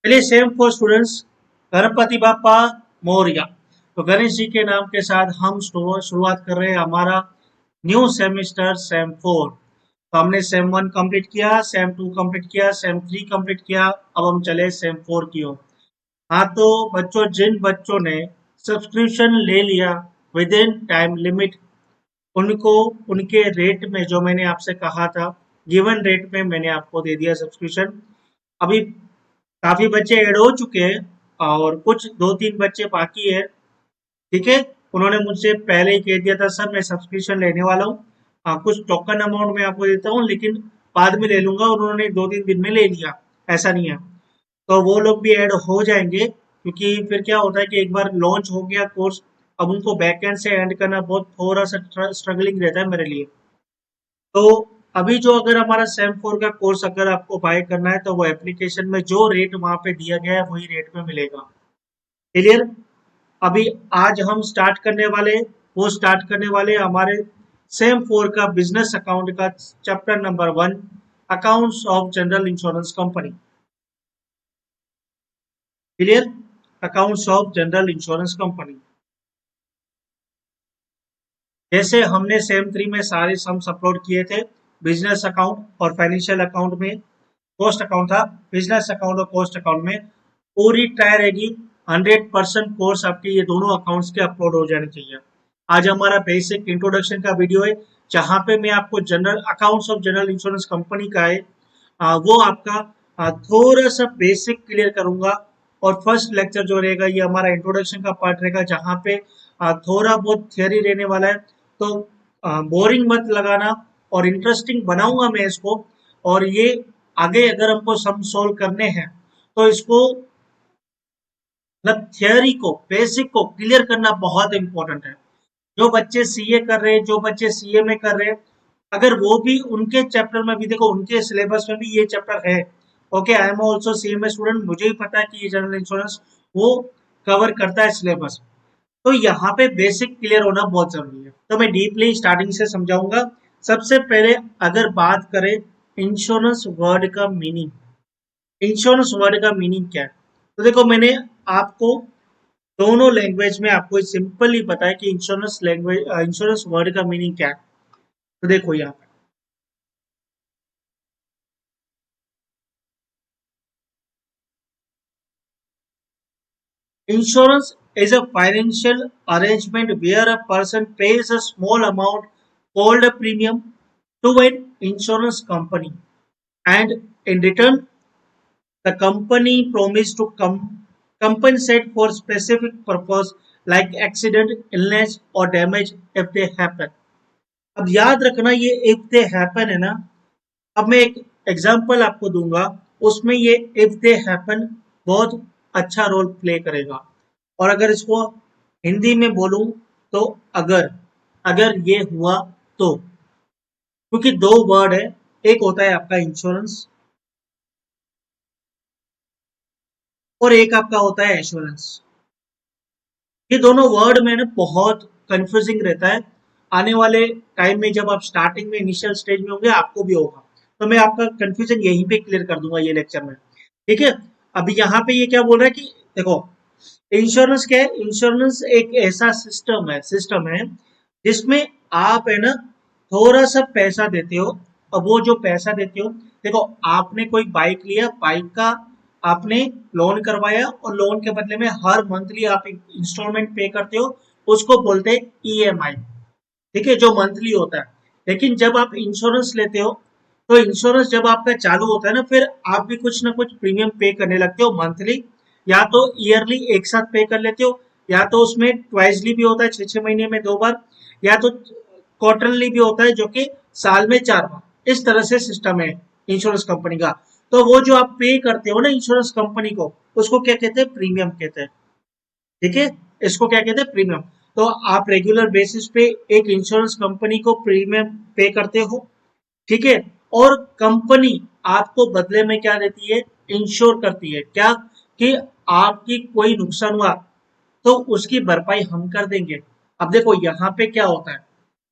चलिए same for students, Ganpati बापा मोरया। तो गणेश जी के नाम के साथ हम शुरुआत कर रहे हैं हमारा न्यू सेमेस्टर सेम 4। तो हमने सेम 1 कंप्लीट किया, सेम 2 कंप्लीट किया, सेम 3 कंप्लीट किया, अब हम चले सेम 4 की ओर। हाँ तो बच्चों, जिन बच्चों ने सब्सक्रिप्शन ले लिया विद इन टाइम लिमिट, उनको उनके रेट में जो मैंने आपसे कहा था, गिवन रेट में मैंने आपको दे दिया सब्सक्रिप्शन। अभी काफी बच्चे ऐड हो चुके हैं और कुछ 2-3 बच्चे बाकी है। ठीक है, उन्होंने मुझसे पहले ही कह दिया था सर मैं सब्सक्रिप्शन लेने वाला हूँ, कुछ टोकन अमाउंट में आपको देता हूँ लेकिन बाद में ले लूंगा, और उन्होंने 2-3 दिन में ले लिया। ऐसा नहीं है, तो वो लोग भी ऐड हो जाएंगे, क्योंकि फिर क्या होता है कि एक बार लॉन्च हो गया कोर्स, अब उनको बैकएंड से एंड करना बहुत थोड़ा सा स्ट्रगलिंग रहता है मेरे लिए। तो अभी जो अगर हमारा सेम 4 का कोर्स अगर आपको बाय करना है तो वो एप्लीकेशन में जो रेट वहां पे दिया गया है वही रेट में मिलेगा। क्लियर? अभी आज हम स्टार्ट करने वाले, वो स्टार्ट करने वाले हमारे सेम 4 का बिजनेस अकाउंट का chapter number 1, accounts of general insurance company. Clear? Accounts of general insurance company. जैसे हमने सेम 3 में सारे सम्स अपलोड किए थे, बिजनेस अकाउंट और फाइनेंशियल अकाउंट में कॉस्ट अकाउंट था, बिजनेस अकाउंट और कॉस्ट अकाउंट में पूरी ट्राई रहेगी 100% कोर्स आपके ये दोनों अकाउंट्स के अपलोड हो जाने चाहिए। आज हमारा बेसिक इंट्रोडक्शन का वीडियो है, जहां पे मैं आपको general accounts of general insurance company का है वो आपका थोड़ा सा बेसिक क्लियर करूंगा। और फर्स्ट लेक्चर जो रहेगा ये हमारा इंट्रोडक्शन का पार्ट रहेगा, जहां पे थोड़ा बहुत थियरी रहने वाला है। तो बोरिंग मत लगाना और इंटरेस्टिंग बनाऊंगा मैं इसको। और ये आगे अगर हमको सम सोल्व करने हैं तो इसको मतलब थियरी को, बेसिक को क्लियर करना बहुत इंपॉर्टेंट है। जो बच्चे सीए कर रहे हैं, जो बच्चे सीए में कर रहे हैं, अगर वो भी उनके चैप्टर में भी देखो, उनके सिलेबस में भी ये चैप्टर है। Okay, I am also CMA student, मुझे भी पता है कि ये जनरल इंश्योरेंस वो कवर करता है सिलेबस। तो यहाँ पे बेसिक क्लियर होना बहुत जरूरी है, तो मैं डीपली स्टार्टिंग से समझाऊंगा। सबसे पहले अगर बात करें इंश्योरेंस वर्ड का मीनिंग, इंश्योरेंस वर्ड का मीनिंग क्या है, तो देखो मैंने आपको दोनों लैंग्वेज में आपको सिंपली बताया कि इंश्योरेंस लैंग्वेज, इंश्योरेंस वर्ड का मीनिंग क्या है। तो देखो यहाँ पे insurance is a financial arrangement where a person pays a small amount called a premium to an insurance company, and in return the company promise to compensate for specific purpose like accident, illness or damage if they happen. अब याद रखना ये if they happen है ना। अब मैं एक example आपको दूंगा, उसमें ये if they happen बहुत अच्छा रोल प्ले करेगा। और अगर इसको हिंदी में बोलूं तो अगर, अगर ये हुआ तो, क्योंकि दो वर्ड है, एक होता है आपका इंश्योरेंस और एक आपका होता है एश्योरेंस। ये दोनों वर्ड में ना बहुत कंफ्यूजिंग रहता है। आने वाले टाइम में जब आप स्टार्टिंग में इनिशियल स्टेज में होंगे आपको भी होगा, तो मैं आपका कंफ्यूजन यहीं पे क्लियर कर दूंगा ये लेक्चर में। ठीक है, अभी यहाँ पे ये क्या बोल रहा है कि देखो इंश्योरेंस क्या है, इंश्योरेंस एक ऐसा सिस्टम है जिसमें आप है ना थोड़ा सा पैसा देते हो। अब वो जो पैसा देते हो, देखो आपने कोई बाइक लिया, बाइक का आपने लोन करवाया और लोन के बदले में हर मंथली आप इंस्टॉलमेंट पे करते हो, उसको बोलते हैं ईएमआई। ठीक है, जो मंथली होता है। लेकिन जब आप इंश्योरेंस लेते हो, तो इंश्योरेंस जब आपका चालू होता है ना, फिर आप भी कुछ ना कुछ प्रीमियम पे करने लगते हो मंथली, या तो ईयरली एक साथ पे कर लेते हो, या तो उसमें ट्वाइसली भी होता है 6-6 महीने में 2 बार, या तो क्वार्टरली भी होता है जो कि साल में 4 बार। इस तरह से सिस्टम है इंश्योरेंस कंपनी का। तो वो जो आप पे करते हो ना इंश्योरेंस कंपनी को, उसको क्या कहते हैं, प्रीमियम कहते हैं। ठीक है, इसको क्या कहते हैं, प्रीमियम। तो आप रेगुलर बेसिस पे एक इंश्योरेंस कंपनी को प्रीमियम पे करते हो। ठीक है, और कंपनी आपको बदले में क्या देती है, इंश्योर करती है क्या, कि आपकी कोई नुकसान हुआ तो उसकी भरपाई हम कर देंगे। अब देखो यहाँ पे क्या होता है,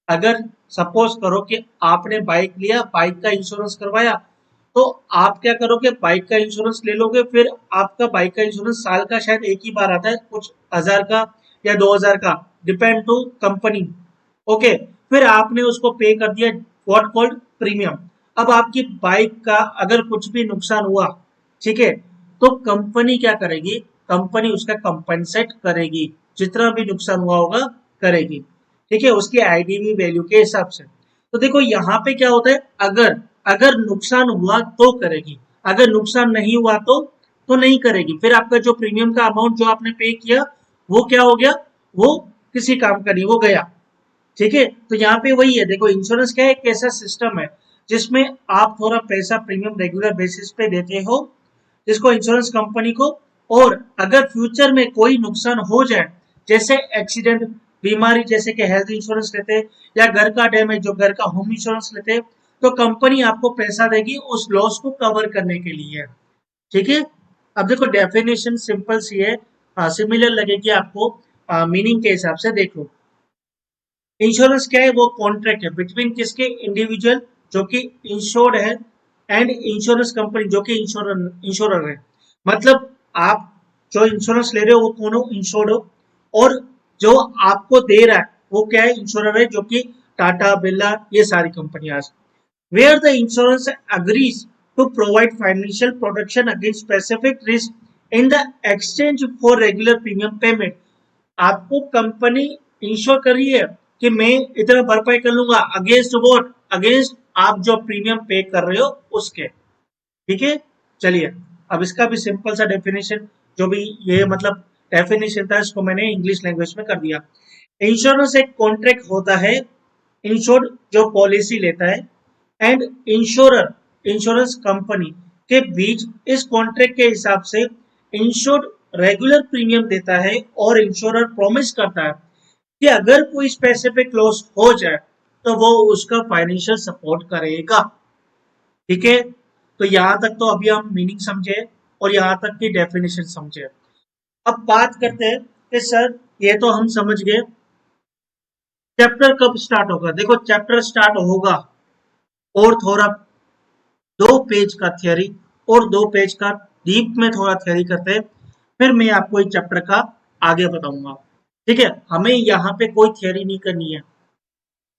अगर सपोज करो कि आपने बाइक लिया, बाइक का इंश्योरेंस करवाया, तो आप क्या करोगे, बाइक का इंश्योरेंस ले लोगे, फिर आपका बाइक का इंश्योरेंस साल का शायद एक ही बार आता है, कुछ हजार का या 2000 का, डिपेंड टू कंपनी। ओके, फिर आपने उसको पे कर दिया, व्हाट कॉल्ड प्रीमियम। अब आपकी बाइक का अगर कुछ भी नुकसान हुआ, ठीक है, तो कंपनी क्या करेगी, कंपनी उसका कंपनसेट करेगी, जितना भी नुकसान हुआ होगा करेगी, ठीक है, उसकी आईडीवी वैल्यू के हिसाब से। तो देखो यहाँ पे क्या होता है, अगर अगर नुकसान हुआ तो करेगी, अगर नुकसान नहीं हुआ तो नहीं करेगी, फिर आपका जो प्रीमियम का अमाउंट जो आपने पे किया वो क्या हो गया, वो किसी काम का नहीं, वो गया। ठीक है, तो यहाँ पे वही है, देखो इंश्योरेंस क्या है, एक ऐसा सिस्टम है जिसमें आप थोड़ा पैसा प्रीमियम रेगुलर बेसिस पे देते हो जिसको इंश्योरेंस कंपनी को, और अगर फ्यूचर में कोई नुकसान हो जाए, जैसे एक्सीडेंट, बीमारी, जैसे कि हेल्थ इंश्योरेंस लेते हैं, या घर का डैमेज, जो घर का होम इंश्योरेंस लेते हैं, तो कंपनी आपको पैसा देगी उस लॉस को कवर करने के लिए। ठीक है, अब देखो डेफिनेशन सिंपल सी है, सिमिलर लगेगी आपको, मीनिंग के हिसाब से देख लो। इंश्योरेंस क्या है, वो कॉन्ट्रैक्ट है बिटवीन किसके, इंडिविजुअल जो कि इंश्योर्ड है, एंड इंश्योरेंस कंपनी जो कि इंश्योरर है। मतलब आप जो इंश्योरेंस ले रहे हो वो कौन हो, इंश्योर्ड हो, और जो आपको दे रहा है वो क्या है, इंश्योरर है, जो कि टाटा, बिरला, ये सारी कंपनियां। Where the insurance agrees to provide financial protection against specific risk in the exchange for regular premium payment। आपको कंपनी इंश्योर कर रही है कि मैं इतना भरपाई कर लूंगा, अगेंस्ट वॉट, अगेंस्ट आप जो प्रीमियम पे कर रहे हो उसके। ठीक है, चलिए अब इसका भी सिंपल सा डेफिनेशन, जो भी ये मतलब डेफिनेशन था इसको मैंने इंग्लिश लैंग्वेज में कर दिया। इंश्योरेंस एक कॉन्ट्रैक्ट होता है, इंश्योर्ड जो पॉलिसी लेता है, एंड इंश्योरर, इंश्योरेंस कंपनी के बीच, इस कॉन्ट्रैक्ट के हिसाब से इंश्योर्ड रेगुलर प्रीमियम देता है, और इंश्योरर प्रॉमिस करता है कि अगर कोई स्पेसिफिक लॉस हो जाए तो वो उसका फाइनेंशियल सपोर्ट करेगा। ठीक है, तो यहां तक तो अभी हम मीनिंग समझे और यहां तक की डेफिनेशन समझे। अब बात करते हैं कि सर ये तो हम समझ गए, चैप्टर कब स्टार्ट होगा। देखो चैप्टर स्टार्ट होगा और थोड़ा 2 पेज का थियरी और 2 पेज का डीप में थोड़ा थियरी करते हैं, फिर मैं आपको इस चैप्टर का आगे बताऊंगा। ठीक है, हमें यहाँ पे कोई थियरी नहीं करनी है,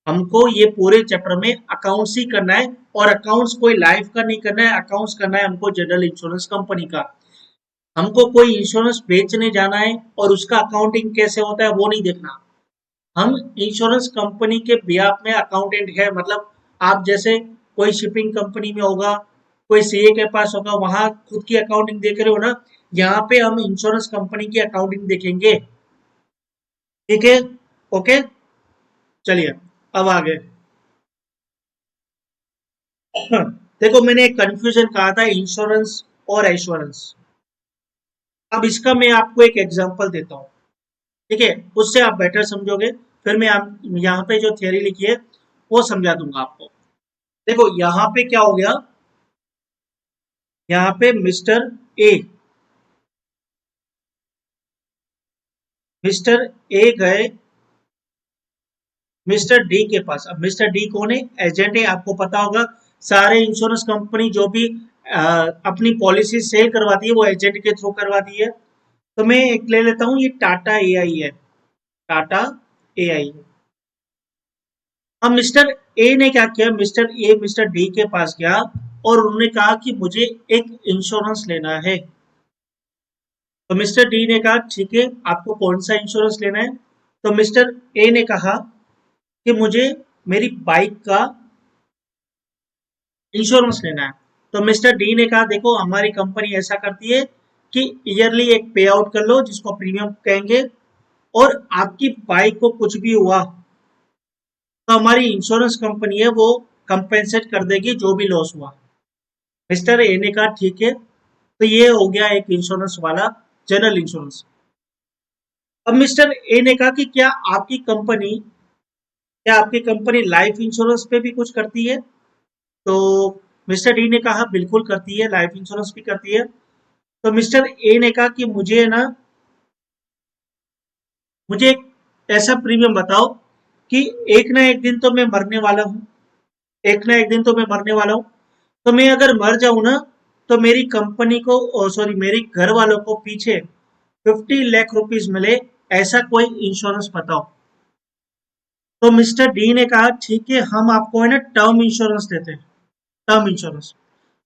हमको ये पूरे चैप्टर में अकाउंट्स ही करना है, और अकाउंट्स कोई लाइफ का नहीं करना है, अकाउंट्स करना है हमको जनरल इंश्योरेंस कंपनी का। हमको कोई इंश्योरेंस बेचने जाना है और उसका अकाउंटिंग कैसे होता है वो नहीं देखना। हम इंश्योरेंस कंपनी के बिहाफ में अकाउंटेंट है, मतलब आप जैसे कोई शिपिंग कंपनी में होगा, कोई सीए के पास होगा, वहां खुद की अकाउंटिंग देख रहे हो ना, यहाँ पे हम इंश्योरेंस कंपनी की अकाउंटिंग देखेंगे। ठीक है, ओके, चलिए अब आगे। देखो मैंने एक कंफ्यूजन कहा था, इंश्योरेंस और एश्योरेंस। अब इसका मैं आपको एक एग्जांपल देता हूँ, ठीक है, उससे आप बेटर समझोगे, फिर मैं आप यहाँ पे जो थियरी लिखी है वो समझा दूंगा आपको। देखो यहाँ पे क्या हो गया, यहाँ पे ए मिस्टर ए गए मिस्टर डी के पास। अब मिस्टर डी कौन है, एजेंट है, आपको पता होगा सारे इंश्योरेंस कंपनी जो भी अपनी पॉलिसी सेल करवाती है वो एजेंट के थ्रू करवाती है। तो मैं एक ले लेता हूँ, ये टाटा एआई है, टाटा एआई। अब मिस्टर ए ने क्या किया, मिस्टर डी के पास गया और उन्होंने कहा कि मुझे एक इंश्योरेंस लेना है। तो मिस्टर डी ने कहा ठीक है, आपको कौन सा इंश्योरेंस लेना है। तो मिस्टर ए ने कहा कि मुझे मेरी बाइक का इंश्योरेंस लेना है। तो मिस्टर डी ने कहा देखो हमारी कंपनी ऐसा करती है कि ईयरली एक पे आउट कर लो जिसको प्रीमियम कहेंगे, और आपकी बाइक को कुछ भी हुआ तो हमारी इंश्योरेंस कंपनी है वो कंपेंसेट कर देगी जो भी लॉस हुआ। मिस्टर ए ने कहा ठीक है, तो ये हो गया एक इंश्योरेंस वाला, जनरल इंश्योरेंस। अब मिस्टर ए ने कहा कि क्या आपकी कंपनी लाइफ इंश्योरेंस पे भी कुछ करती है। तो मिस्टर डी ने कहा बिल्कुल करती है, लाइफ इंश्योरेंस भी करती है। तो मिस्टर ए ने कहा कि मुझे एक ऐसा प्रीमियम बताओ कि एक ना एक दिन तो मैं मरने वाला हूँ, एक ना एक दिन तो मैं मरने वाला हूँ, तो मैं अगर मर जाऊं ना, तो मेरी कंपनी को, सॉरी, मेरी घर वालों को पीछे 50 लाख रुपीज मिले, ऐसा कोई इंश्योरेंस बताओ। तो मिस्टर डी ने कहा ठीक है, हम आपको है ना टर्म इंश्योरेंस देते हैं। टर्म इंश्योरेंस,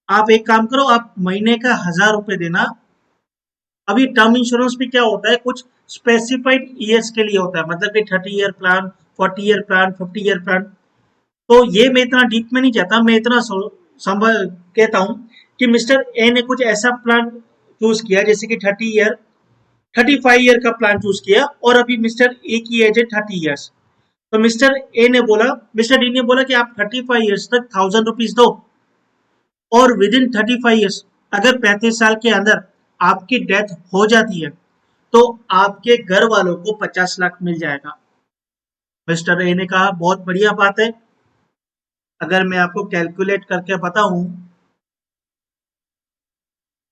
आप एक काम करो, आप महीने का 1000 रुपए देना। अभी टर्म इंश्योरेंस भी क्या होता है, कुछ स्पेसिफाइड ईयर्स के लिए होता है, मतलब कि 30 year plan, 40 year plan, 50 year plan. तो ये मैं इतना डीप में नहीं जाता, मैं इतना समझ कहता हूँ कि मिस्टर ए ने कुछ ऐसा प्लान चूज किया, जैसे कि 30 ईयर, 35 ईयर का प्लान चूज किया, और अभी मिस्टर ए की एज है 30 ईयर्स। तो मिस्टर डी ने बोला कि आप 35 ईयर्स तक 1000 रुपीज दो, और विद इन 35 ईयर्स, अगर 35 साल के अंदर आपकी डेथ हो जाती है, तो आपके घर वालों को 50 लाख मिल जाएगा। मिस्टर ए ने कहा बहुत बढ़िया बात है। अगर मैं आपको कैलकुलेट करके बताऊं,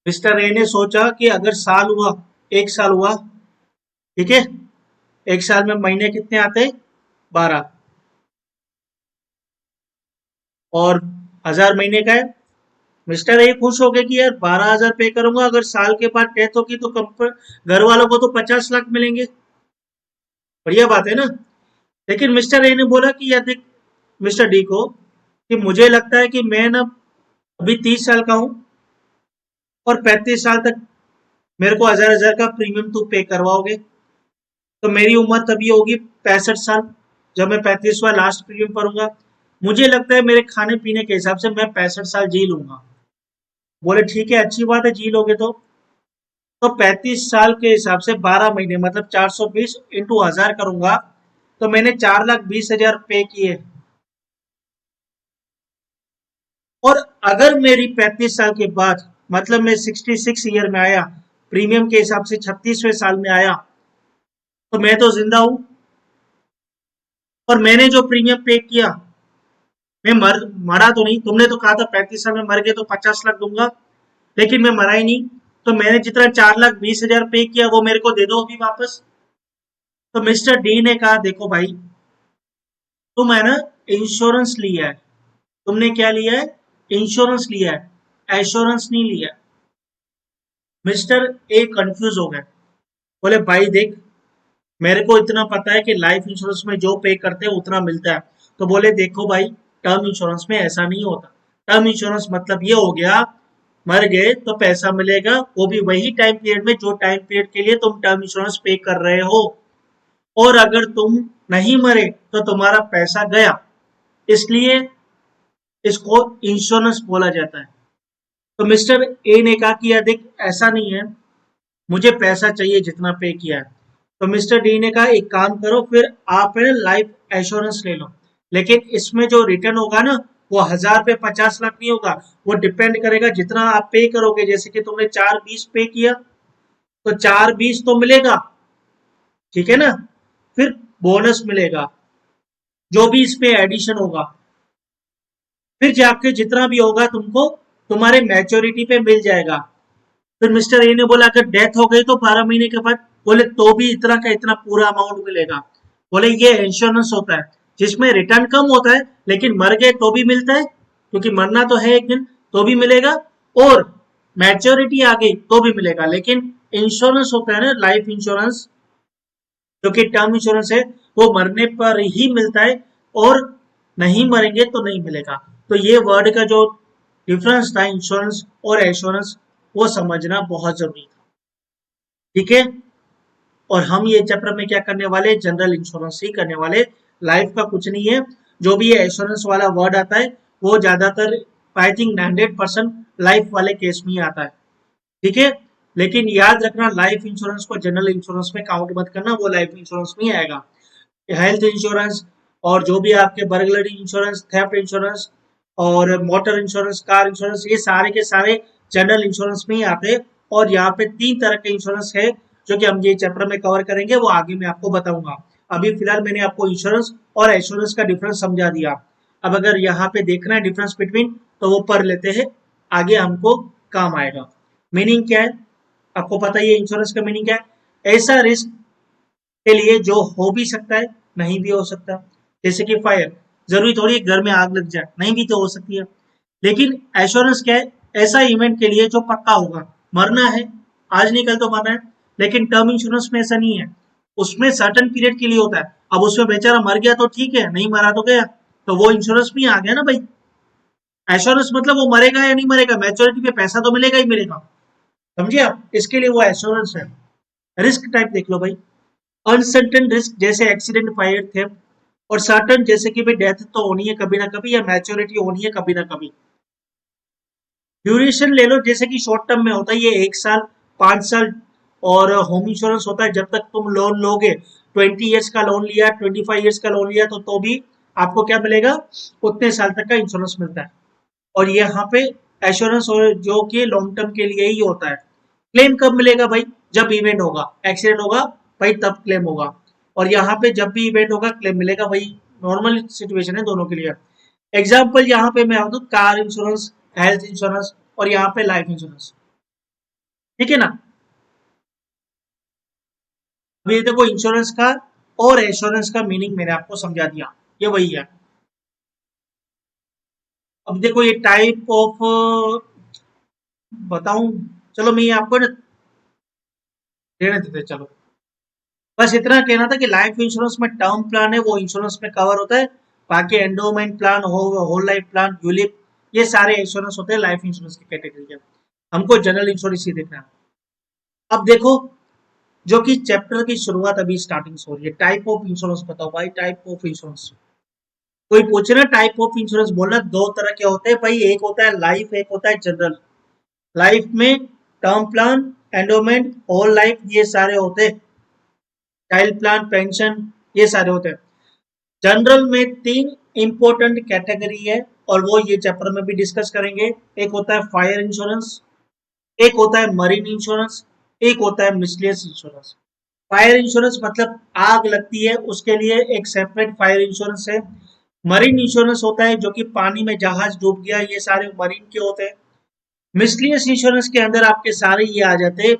मिस्टर ए ने सोचा कि अगर साल हुआ, 1 साल हुआ, ठीक है, 1 साल में महीने कितने आते, 12, और 1000 महीने का है। मिस्टर ए खुश हो गए कि यार 12,000 पे करूंगा, अगर साल के बाद डेथ होगी तो घर वालों को तो 50 लाख मिलेंगे, बढ़िया बात है ना। लेकिन मिस्टर ए ने बोला कि यार देख मिस्टर डी को, कि मुझे लगता है कि मैं ना अभी 30 साल का हूं, और 35 साल तक मेरे को 1000 1000 का प्रीमियम तू पे करवाओगे, तो मेरी उम्र तभी होगी 65 साल, जब मैं 35वां लास्ट प्रीमियम भरूंगा। मुझे लगता है मेरे खाने पीने के हिसाब से मैं 65 साल जी लूंगा। बोले ठीक है, अच्छी बात है, जी लोगे तो 35 साल के हिसाब से 12 महीने, मतलब 420 इंटू 1000 करूंगा, तो मैंने 4,20,000 पे किए। और अगर मेरी 35 साल के बाद, मतलब मैं 66 ईयर में आया, प्रीमियम के हिसाब से 36वें साल में आया, तो मैं तो जिंदा हूं, और मैंने जो प्रीमियम पे किया, मैं मरा तो नहीं। तुमने तो कहा था 35 साल में मर गए तो 50 लाख दूंगा, लेकिन मैं मरा ही नहीं। तो मैंने जितना 4,20,000 पे किया वो मेरे को दे दो अभी वापस। तो मिस्टर डी ने कहा देखो भाई, तुम है ना इंश्योरेंस लिया है, तुमने क्या लिया है, इंश्योरेंस लिया है, एश्योरेंस नहीं लिया। मिस्टर ए कंफ्यूज हो गए, बोले भाई देख, मेरे को इतना पता है कि लाइफ इंश्योरेंस में जो पे करते हैं उतना मिलता है। तो बोले देखो भाई, टर्म इंश्योरेंस में ऐसा नहीं होता। टर्म इंश्योरेंस मतलब ये हो गया, मर गए तो पैसा मिलेगा, वो भी वही टाइम पीरियड में जो टाइम पीरियड के लिए तुम टर्म इंश्योरेंस पे कर रहे हो, और अगर तुम नहीं मरे तो तुम्हारा पैसा गया, इसलिए इसको इंश्योरेंस बोला जाता है। तो मिस्टर ए ने कहा कि यार देख, ऐसा नहीं है, मुझे पैसा चाहिए जितना पे किया है। तो मिस्टर डी ने कहा एक काम करो, फिर आप है लाइफ एश्योरेंस ले लो, लेकिन इसमें जो रिटर्न होगा ना, वो 1000 पे 50 लाख नहीं होगा, वो डिपेंड करेगा जितना आप पे करोगे। जैसे कि तुमने 4,20 पे किया, तो 4,20 तो मिलेगा, ठीक है ना, फिर बोनस मिलेगा, जो भी इस पे एडिशन होगा, फिर जाके जितना भी होगा तुमको तुम्हारे मैच्योरिटी पे मिल जाएगा। फिर मिस्टर ए ने बोला अगर डेथ हो गई तो 12 महीने के बाद, बोले तो भी इतना का इतना पूरा अमाउंट मिलेगा। बोले ये इंश्योरेंस होता है जिसमें रिटर्न कम होता है, लेकिन मर गए तो भी मिलता है, क्योंकि मरना तो है एक दिन, तो भी मिलेगा, और मैच्योरिटी आ गई तो भी मिलेगा। लेकिन इंश्योरेंस होता है ना, लाइफ इंश्योरेंस, जो कि टर्म इंश्योरेंस है, वो मरने पर ही मिलता है, और नहीं मरेंगे तो नहीं मिलेगा। तो ये वर्ड का जो डिफरेंस था, इंश्योरेंस और एश्योरेंस, वो समझना बहुत जरूरी था, ठीक है। और हम ये चैप्टर में क्या करने वाले, जनरल इंश्योरेंस ही करने वाले, लाइफ का कुछ नहीं है। जो भी ये एश्योरेंस वाला वर्ड आता है, वो ज्यादातर आई थिंक 100% लाइफ वाले केस में ही आता है, ठीक है। लेकिन याद रखना, लाइफ इंश्योरेंस को जनरल इंश्योरेंस में काउंट मत करना, वो लाइफ इंश्योरेंस में ही आएगा। हेल्थ इंश्योरेंस, और जो भी आपके बर्गलरी इंश्योरेंस, थेफ्ट इंश्योरेंस, और मोटर इंश्योरेंस, कार इंश्योरेंस, ये सारे के सारे जनरल इंश्योरेंस में ही आते हैं। और यहाँ पे 3 तरह के इंश्योरेंस है, जो कि हम ये चैप्टर में कवर करेंगे, वो आगे मैं आपको बताऊंगा। अभी फिलहाल मैंने आपको इंश्योरेंस और एश्योरेंस का डिफरेंस समझा दिया। अब अगर यहाँ पे देखना है डिफरेंस बिटवीन, तो वो पढ़ लेते हैं, आगे हमको काम आएगा। मीनिंग क्या है, आपको पता ही है इंश्योरेंस का मीनिंग क्या है, ऐसा रिस्क के लिए जो हो भी सकता है, नहीं भी हो सकता। जैसे कि फायर, जरूरी थोड़ी है घर में आग लग जाए, नहीं भी तो हो सकती है। लेकिन एश्योरेंस क्या है, ऐसा इवेंट के लिए जो पक्का होगा, मरना है आज नहीं कल तो मरना है। लेकिन टर्म इंश्योरेंस में ऐसा नहीं है, उसमें सर्टन पीरियड के लिए होता है। अब उसमें बेचारा मर गया तो ठीक है, नहीं मरा तो गया, तो वो इंश्योरेंस में आ गया ना भाई। एश्योरेंस मतलब वो मरेगा या नहीं मरेगा, मैच्योरिटी पे पैसा तो मिलेगा ही मिलेगा, समझिए आप, इसके लिए वो एश्योरेंस है। रिस्क टाइप देख लो भाई, अनसर्टेन रिस्क जैसे एक्सीडेंट, फायर, थेफ्ट, और सर्टन जैसे कि भाई डेथ तो होनी है कभी ना कभी, या मैच्योरिटी होनी है कभी ना कभी। ड्यूरेशन ले लो, जैसे कि शॉर्ट टर्म में होता है ये 1 साल, 5 साल, और होम इंश्योरेंस होता है जब तक तुम लोन लोगे, 20 ईयर्स का लोन लिया, 25 ईयर्स का लोन लिया, तो भी आपको क्या मिलेगा, उतने साल तक का इंश्योरेंस मिलता है। और यहाँ पे एश्योरेंस जो कि लॉन्ग टर्म के लिए ही होता है। क्लेम कब मिलेगा भाई, जब इवेंट होगा, एक्सीडेंट होगा भाई तब क्लेम होगा। और यहाँ पे जब भी इवेंट होगा क्लेम मिलेगा, वही नॉर्मल सिचुएशन है दोनों के लिए। एग्जाम्पल यहाँ पे मैं बता दूं, कार इंश्योरेंस, हेल्थ इंश्योरेंस, और यहाँ पे लाइफ इंश्योरेंस, ठीक है ना। अभी देखो इंश्योरेंस का और एश्योरेंस का मीनिंग मैंने आपको समझा दिया, ये वही है। अब देखो ये टाइप ऑफ बताऊं, चलो मैं ये आपको ना देने देते चलो। बस इतना कहना था कि लाइफ इंश्योरेंस में टर्म प्लान है वो इंश्योरेंस में कवर होता है, बाकी endowment plan, whole life plan, ULIP, ये सारे इंश्योरेंस होते हैं लाइफ इंश्योरेंस की कैटेगरी के। हमको जनरल इंश्योरेंस ही देखना है। अब देखो, जो कि चैप्टर की शुरुआत अभी स्टार्टिंग से हो रही है, टाइप ऑफ इंश्योरेंस बताओ भाई, टाइप ऑफ इंश्योरेंस। कोई पूछे ना टाइप ऑफ इंश्योरेंस, बोलना दो तरह के होते हैं भाई, एक होता है लाइफ, एक होता है जनरल। लाइफ में term plan, endowment, whole life, ये सारे होते हैं, चाइल्ड प्लान, पेंशन, ये सारे होते हैं। जनरल में 3 इंपॉर्टेंट कैटेगरी है, और वो ये चैप्टर में भी डिस्कस करेंगे। एक होता है फायर इंश्योरेंस, एक होता है मरीन इंश्योरेंस, एक होता है मिसलेनियस इंश्योरेंस। फायर इंश्योरेंस मतलब आग लगती है उसके लिए एक सेपरेट फायर इंश्योरेंस है। मरीन इंश्योरेंस होता है जो कि पानी में जहाज डूब गया, ये सारे मरीन के होते हैं। मिसलेनियस इंश्योरेंस के अंदर आपके सारे ये आ जाते हैं,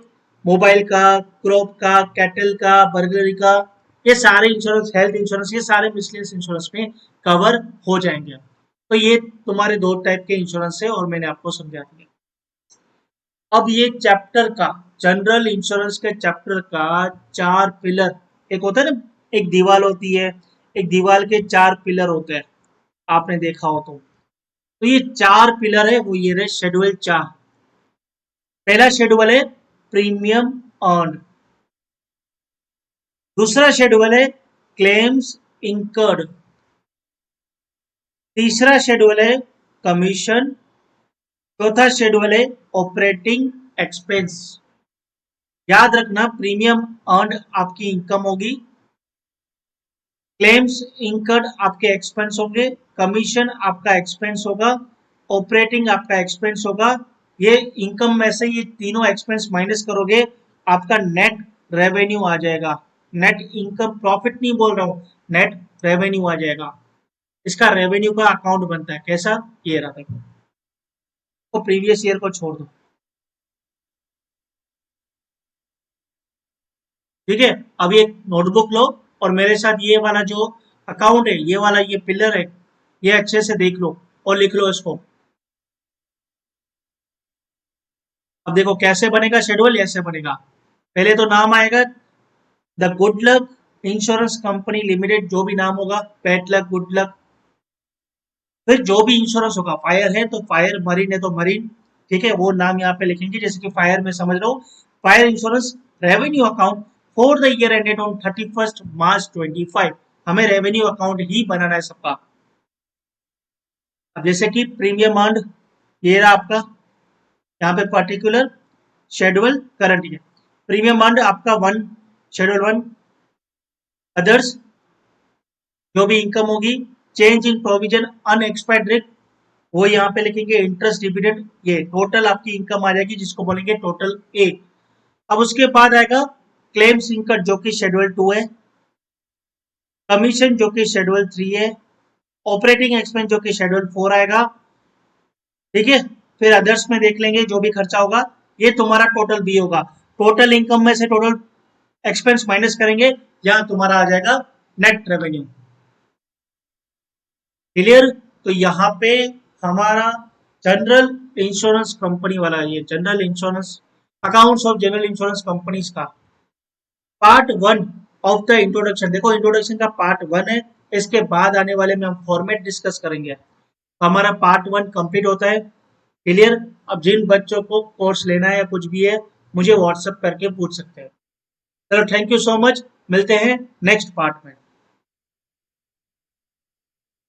मोबाइल का, क्रॉप का, कैटल का, बर्गलरी का, ये सारे इंश्योरेंस, हेल्थ इंश्योरेंस, ये सारे मिसलेनियस इंश्योरेंस में कवर हो जाएंगे। तो ये तुम्हारे 2 टाइप के इंश्योरेंस है और मैंने आपको समझा दिया। अब ये चैप्टर का, जनरल इंश्योरेंस के चैप्टर का 4 पिलर, एक होता है ना, एक दीवार होती है, एक दीवार के 4 पिलर होते हैं, आपने देखा हो तो ये 4 पिलर है, वो ये रहे शेड्यूल 4। पहला शेड्यूल है प्रीमियम अर्न, दूसरा शेड्यूल है क्लेम्स इंकर्ड, तीसरा शेड्यूल है कमीशन, चौथा शेड्यूल है ऑपरेटिंग एक्सपेंस। याद रखना, प्रीमियम अर्न आपकी इनकम होगी, क्लेम्स इंकर्ड आपके एक्सपेंस होंगे, कमीशन आपका एक्सपेंस होगा, ऑपरेटिंग आपका एक्सपेंस होगा। ये इनकम में से ये तीनों एक्सपेंस माइनस करोगे, आपका नेट रेवेन्यू आ जाएगा। नेट इनकम, प्रॉफिट नहीं बोल रहा हूँ, नेट रेवेन्यू आ जाएगा। इसका रेवेन्यू का अकाउंट बनता है कैसा, ये रहा देखो, तो प्रीवियस ईयर को छोड़ दो, ठीक है। अब एक नोटबुक लो और मेरे साथ ये वाला जो अकाउंट है, ये वाला ये पिलर है, ये अच्छे से देख लो और लिख लो इसको। अब देखो कैसे बनेगा शेड्यूल, ऐसे बनेगा। पहले तो नाम आएगा, the good luck insurance company limited, जो भी नाम होगा, बैड लक, गुड लक। फिर जो भी इंश्योरेंस होगा, फायर है तो फायर, मरीन है तो मरीन, ठीक है, वो नाम यहाँ पे लिखेंगे, जैसे कि फायर में समझ लो, fire insurance revenue account for the year ended on 31 March 25। हमें रेवेन्यू अकाउंट ही बनाना है सबका। अब जैसे कि प्रीमियम अर्न्ड, ये रहा आपका, यहाँ पे particular schedule current year, premium earned आपका वन, शेड्यूल 1, अदर्स जो भी इनकम होगी, change in provision unexpired rate, वो यहाँ पे लिखेंगे, इंटरेस्ट डिविडेंड, ये टोटल आपकी इनकम आ जाएगी जिसको बोलेंगे टोटल ए। अब उसके बाद आएगा क्लेम्स इनकम जो कि शेड्यूल 2 है, कमीशन जो कि शेड्यूल 3 है, ऑपरेटिंग एक्सपेंस जो कि शेड्यूल 4 आएगा, ठीक है। फिर अदर्स में देख लेंगे जो भी खर्चा होगा, ये तुम्हारा टोटल बी होगा। टोटल इनकम में से टोटल एक्सपेंस माइनस करेंगे, यहाँ तुम्हारा आ जाएगा नेट रेवेन्यू। क्लियर, तो यहाँ पे हमारा जनरल इंश्योरेंस कंपनी वाला, ये general insurance accounts of general insurance companies का पार्ट 1 ऑफ द इंट्रोडक्शन। देखो इंट्रोडक्शन का पार्ट 1 है, इसके बाद आने वाले में हम फॉर्मेट डिस्कस करेंगे। हमारा पार्ट 1 कंप्लीट होता है। क्लियर? अब जिन बच्चों को कोर्स लेना है या कुछ भी है, मुझे व्हाट्सएप करके पूछ सकते हैं। चलो थैंक यू सो मच, मिलते हैं नेक्स्ट पार्ट में।